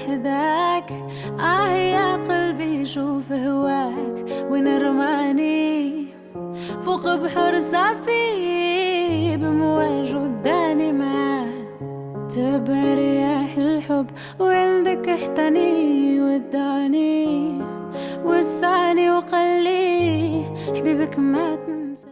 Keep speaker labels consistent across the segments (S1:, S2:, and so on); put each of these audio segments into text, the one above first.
S1: وحدك يا قلبي شوف هواك وين رماني فوق بحر صافي بمواج وداني معاه تبع رياح الحب وعندك احتني وداني وسعني وقلي حبيبك ما تنسى.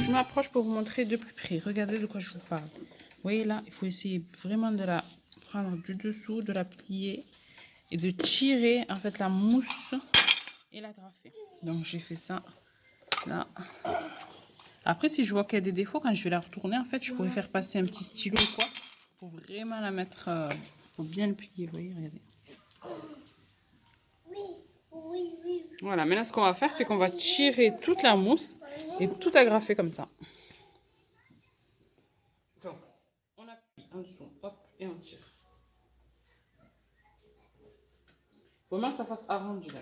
S2: Je m'approche pour vous montrer de plus près. Regardez de quoi je vous parle. Vous voyez là, il faut essayer vraiment de la prendre du dessous, de la plier et de tirer en fait la mousse et la graffer. Donc j'ai fait ça là. Après, si je vois qu'il y a des défauts, quand je vais la retourner, en fait, je pourrais faire passer un petit stylo ou quoi pour vraiment la mettre, pour bien le plier. Vous voyez, regardez. Voilà, maintenant ce qu'on va faire, c'est qu'on va tirer toute la mousse et tout agrafer comme ça. Donc, on appuie en dessous, hop, et on tire. Il faut vraiment que ça fasse arrondi là.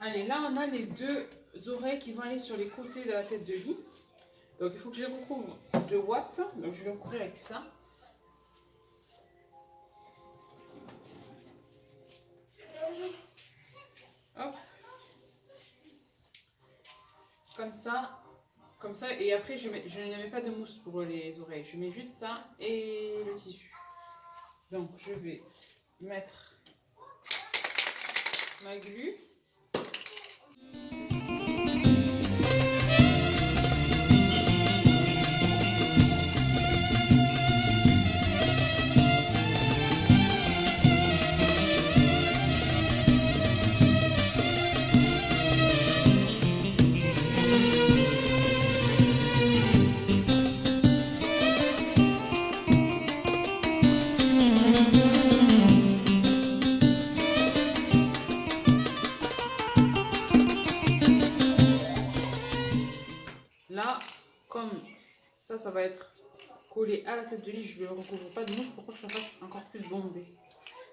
S2: Allez, là, on a les deux oreilles qui vont aller sur les côtés de la tête de lit. Donc, il faut que je les recouvre de ouate. Donc, je vais recouvrir avec ça. Hop. Comme ça. Comme ça. Et après, je ne mets pas de mousse pour les oreilles. Je mets juste ça et le tissu. Donc, je vais mettre ma glu. Là, comme ça va être collé à la tête de lit, je ne le recouvre pas de mousse pour pas que ça fasse encore plus bombé.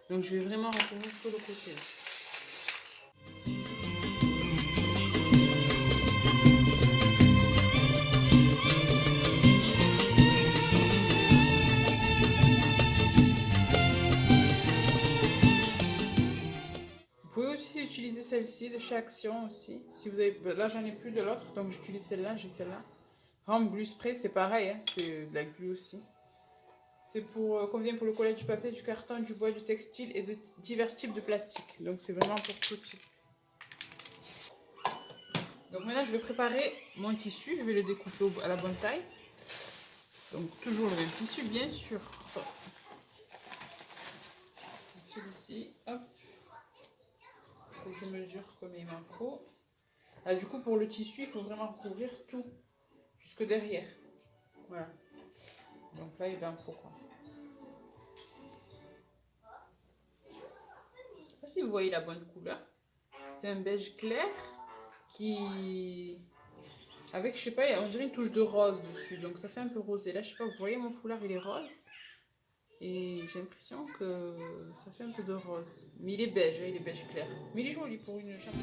S2: Donc je vais vraiment recouvrir sur le côté. Vous pouvez aussi utiliser celle-ci de chez Action aussi. Si vous avez, là j'en ai plus de l'autre, donc j'utilise celle-là, j'ai celle-là. Rampe Glue Spray, c'est pareil, hein, c'est de la glu aussi. C'est pour convient pour le collage du papier, du carton, du bois, du textile et de divers types de plastique. Donc c'est vraiment pour tout type. Donc maintenant je vais préparer mon tissu, je vais le découper à la bonne taille. Donc toujours le même tissu bien sûr. Celui-ci, hop. Faut que je mesure comme il m'en faut. Ah, du coup pour le tissu il faut vraiment recouvrir tout jusque derrière. Voilà. Donc là il en faut quoi. Je sais pas si vous voyez la bonne couleur. C'est un beige clair qui avec je sais pas on dirait une touche de rose dessus donc ça fait un peu rosé. Là je sais pas vous voyez mon foulard il est rose et j'ai l'impression que ça fait un peu de rose. Mais il est beige, il est beige clair. Mais il est joli pour une chape.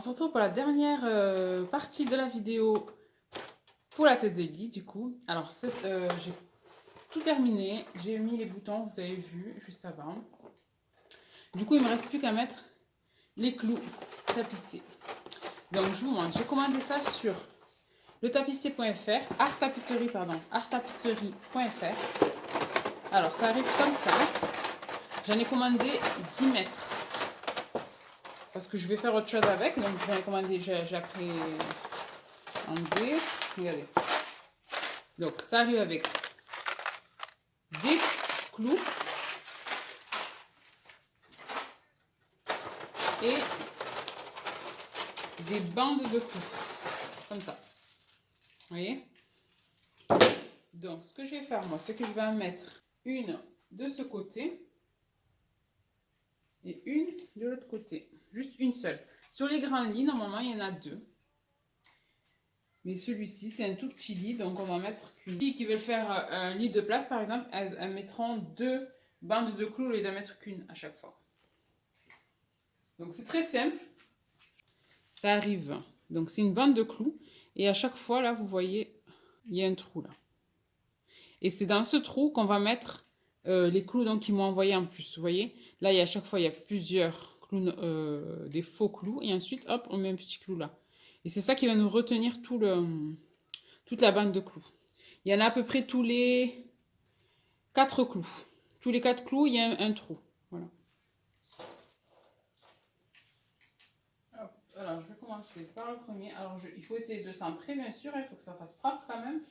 S2: se retrouve pour la dernière partie de la vidéo pour la tête de lit du coup. Alors j'ai tout terminé, j'ai mis les boutons, vous avez vu juste avant. Du coup il me reste plus qu'à mettre les clous tapissés. Donc je vous montre, j'ai commandé ça sur letapissier.fr, arttapisserie.fr. Alors ça arrive comme ça. J'en ai commandé 10 mètres. Parce que je vais faire autre chose avec. Donc j'en ai commandé, j'ai après enlevé. Regardez. Donc ça arrive avec des clous et des bandes de clous. Comme ça. Vous voyez? Donc ce que je vais faire moi, c'est que je vais en mettre une de ce côté et une de l'autre côté. Juste une seule. Sur les grands lits, normalement, il y en a deux. Mais celui-ci, c'est un tout petit lit. Donc, on va mettre qu'une. Les filles qui veulent faire un lit de place, par exemple, elles mettront 2 bandes de clous au lieu d'en mettre qu'une à chaque fois. Donc, c'est très simple. Ça arrive. Donc, c'est une bande de clous. Et à chaque fois, là, vous voyez, il y a un trou là. Et c'est dans ce trou qu'on va mettre les clous qu'ils m'ont envoyé en plus. Vous voyez, là, à chaque fois, il y a plusieurs clous, des faux clous. Et ensuite, hop, on met un petit clou là. Et c'est ça qui va nous retenir toute la bande de clous. Il y en a à peu près tous les 4 clous. Tous les 4 clous, il y a un trou. Voilà. Hop, alors, je vais commencer par le premier. Alors, il faut essayer de centrer, bien sûr. Il faut que ça fasse propre quand même.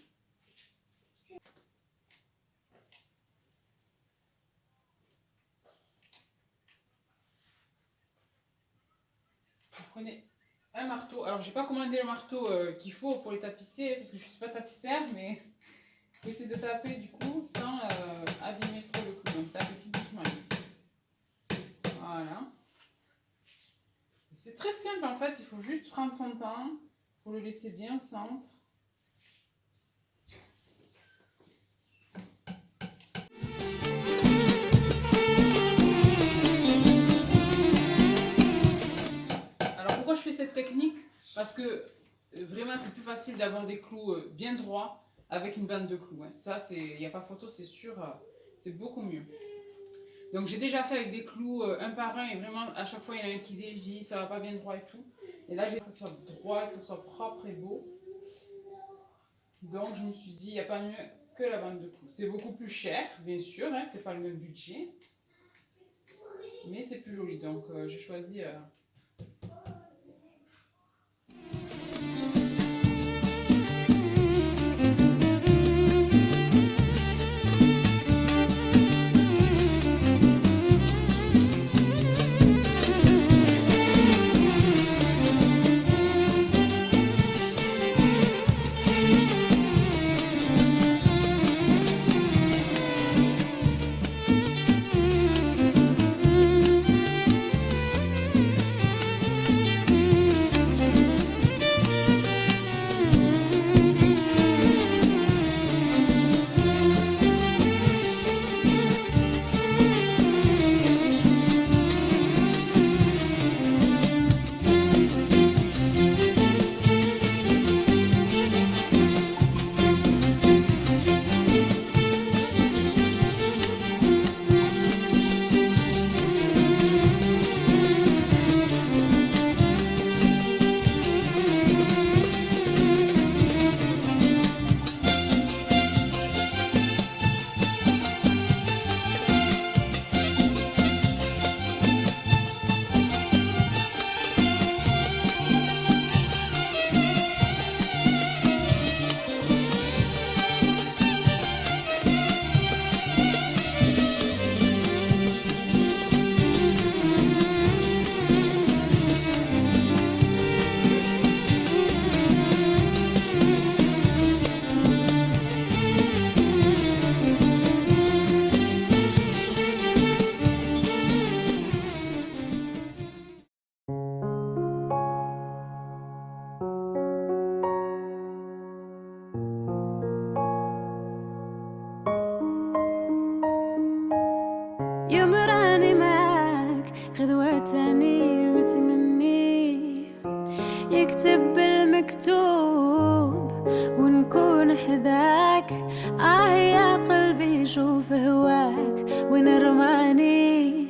S2: Vous prenez un marteau. Alors, j'ai pas commandé le marteau qu'il faut pour les tapisser parce que je suis pas tapissière, mais j'essaie de taper du coup sans abîmer trop le clou. Donc, tapez tout doucement. Voilà. C'est très simple en fait. Il faut juste prendre son temps pour le laisser bien au centre. Pourquoi je fais cette technique? Parce que vraiment c'est plus facile d'avoir des clous bien droits avec une bande de clous. Hein. Ça, il n'y a pas photo, c'est sûr, c'est beaucoup mieux. Donc j'ai déjà fait avec des clous un par un et vraiment à chaque fois il y en a un qui dévie, ça va pas bien droit et tout. Et là j'ai que ça soit droit, que ça soit propre et beau. Donc je me suis dit il n'y a pas mieux que la bande de clous. C'est beaucoup plus cher, bien sûr, hein, c'est pas le même budget. Mais c'est plus joli, donc j'ai choisi...
S1: وحداك. يا قلبي شوف هواك وين رماني،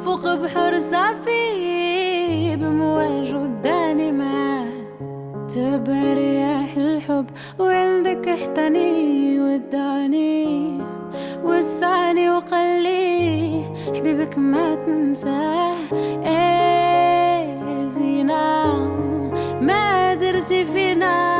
S1: فوق بحر صافي بمواج وداني معاه. تبع رياح الحب وعندك احتني وداني، وسعني وقلي حبيبك ما تنساه. ايه زينة ما درتي فينا.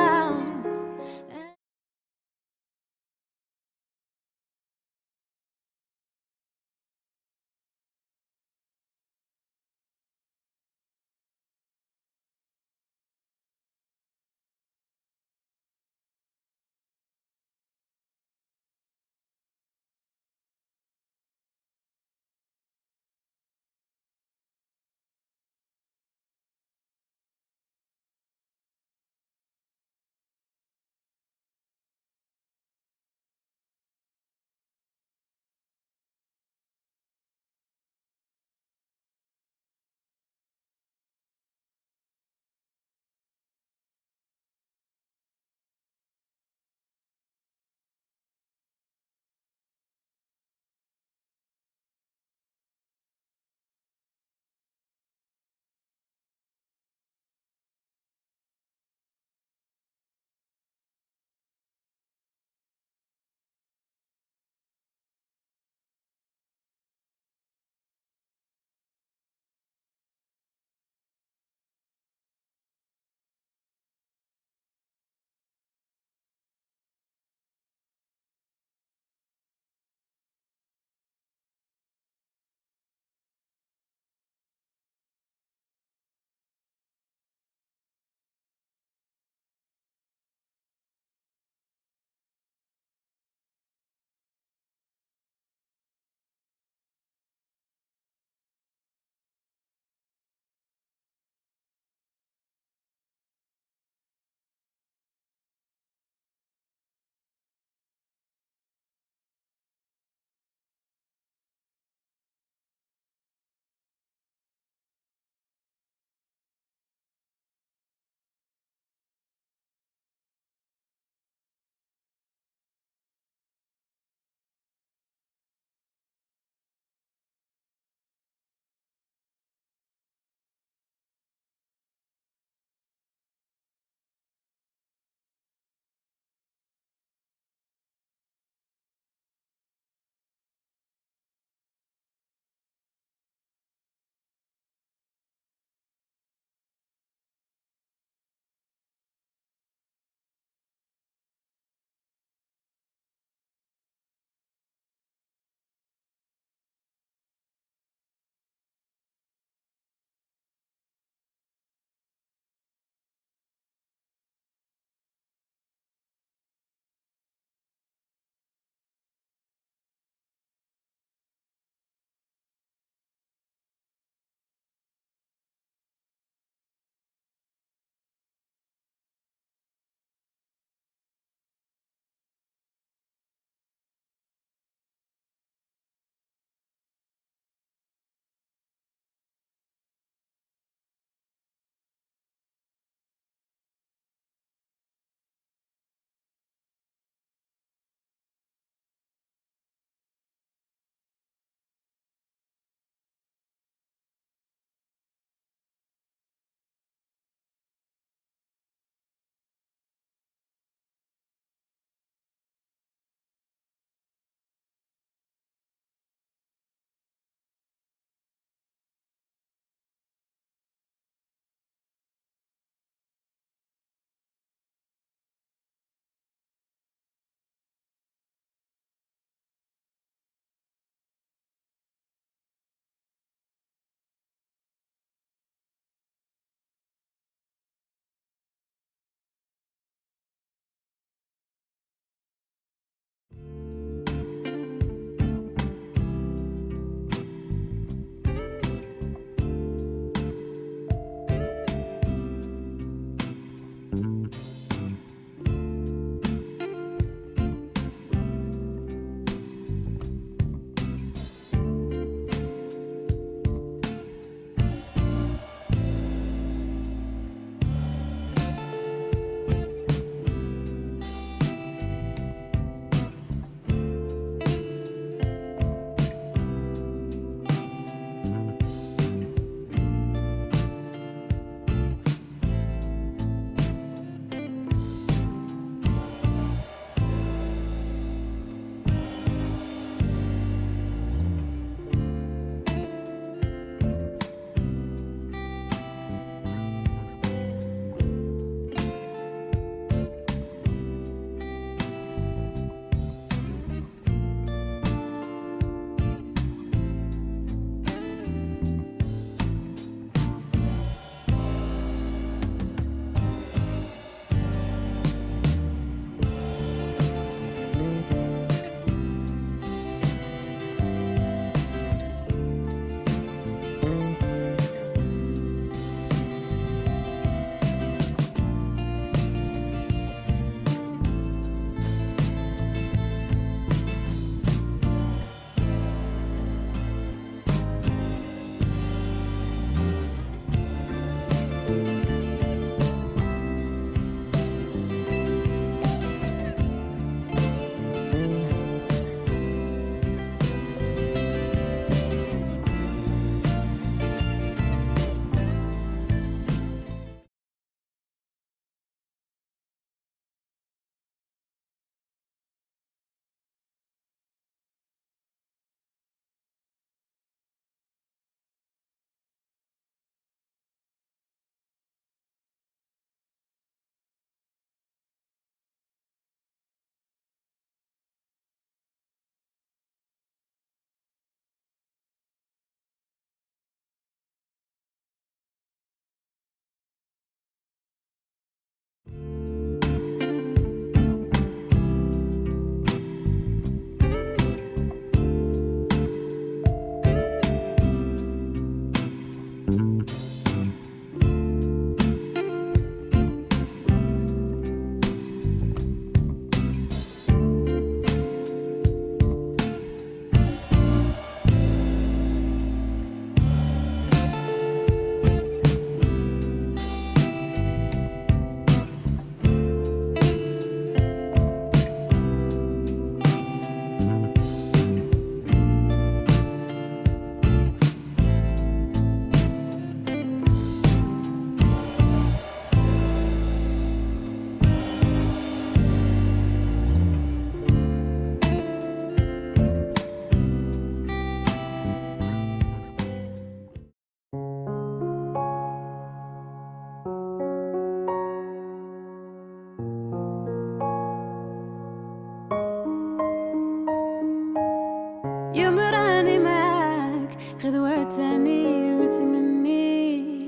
S1: تاني متمني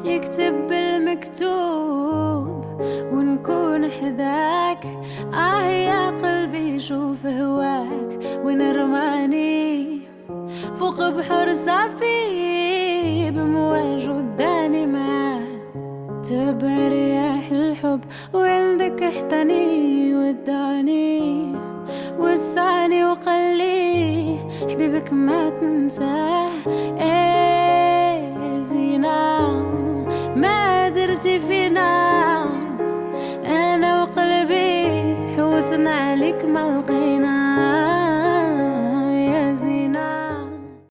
S1: يكتب بالمكتوب ونكون حداك. يا قلبي شوف هواك وين رماني فوق بحر صافي بمواج وداني معاه. تبع رياح الحب وعندك احتني وداني وسعني وقلي حبيبك ما تنساه. زينة ما درتي فينا انا وقلبي حوسنا عليك ما لقينا.